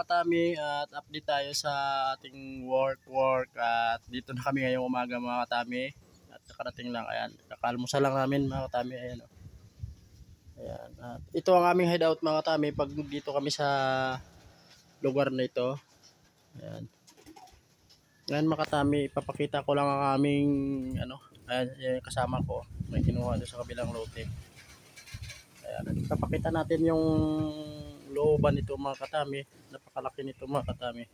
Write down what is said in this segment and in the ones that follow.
katami at update tayo sa ating work at dito na kami ngayong umaga mga katami at nakarating lang. Ayan, kakalmusa lang namin mga katami. Ayan, oh. Ayan, at ito ang aming hideout mga katami pag dito kami sa lugar na ito. Ayan. Ngayon mga katami, ipapakita ko lang ang aming ayan, yung kasama ko may kinuha doon sa kabilang lote. Ayan, ipapakita natin yung looban nito mga katami. Napakalaki nito mga katami.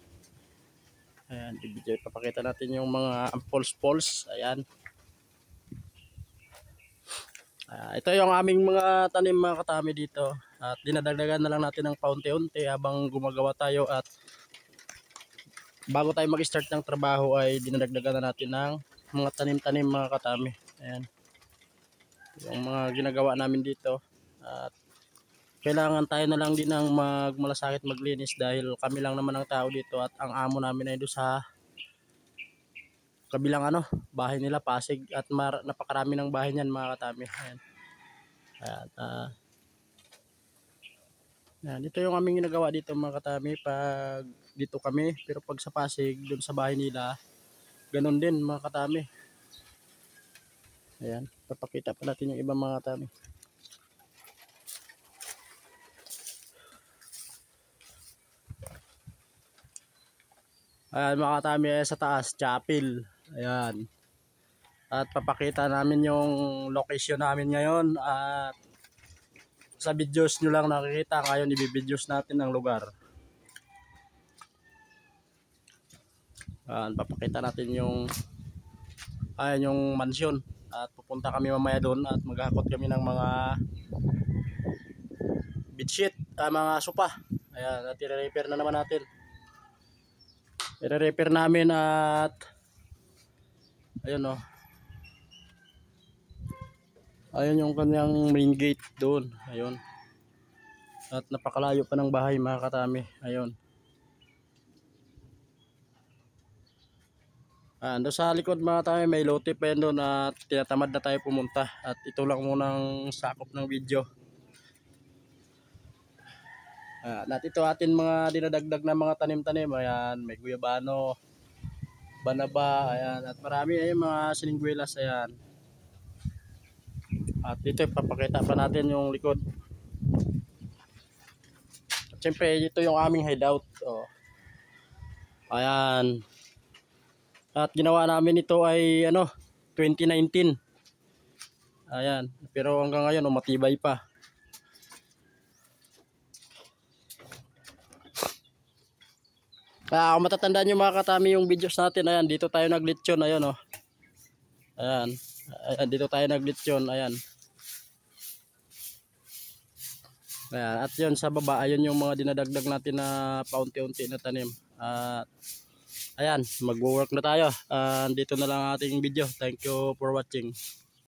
Ayan, ipapakita natin yung mga poles. Ayan. Ito yung aming mga tanim mga katami dito. At dinadagdagan na lang natin ng paunti-unti habang gumagawa tayo. At bago tayo mag-start ng trabaho ay dinadagdagan na natin ng mga tanim-tanim mga katami. Ayan. Yung mga ginagawa namin dito. At kailangan tayo na lang din ang magmalasakit maglinis dahil kami lang naman ang tao dito at ang amo namin ay doon sa kabilang bahay nila Pasig at napakarami ng bahay niyan mga katami. Ayan. Ayan, ito yung aming ginagawa dito mga katami pag dito kami, pero pag sa Pasig doon sa bahay nila ganun din mga katami. Ayan, papakita pa natin yung ibang mga katami. Ayan mga katami, sa taas chapel. Ayan. At papakita namin yung location namin ngayon at sa videos nyo lang nakikita. Ngayon i-videos natin ang lugar. Ayan, papakita natin yung mansion at pupunta kami mamaya doon at maghakot kami ng mga bedsheet, mga sopa. Ayan, at i-repair na naman natin. I-repair namin at ayun oh. Ayun yung kanyang main gate doon. Ayun. At napakalayo pa ng bahay mga katami. Ayun. Doon sa likod mga katami may lote pa yun doon at tinatamad na tayo pumunta. At ito lang munang sakop ng video. At ito atin mga dinadagdag na mga tanim-tanim. Ayan, may guyabano, banaba, ayan, at marami ayun mga siningguelas. Ayan. At dito ipapakita pa natin yung likod. At syempre ito yung aming hideout. Oh. Ayan. At ginawa namin ito ay 2019. Ayan, pero hanggang ngayon matibay pa. Kung matatandaan nyo mga katami yung videos natin, ayan, dito tayo naglitsyon, ayan oh. Ayan, dito tayo naglitsyon, ayan. Ayan, at yun sa baba, ayun yung mga dinadagdag natin na paunti-unti na tanim. At ayan, mag-work na tayo. Dito na lang ating video. Thank you for watching.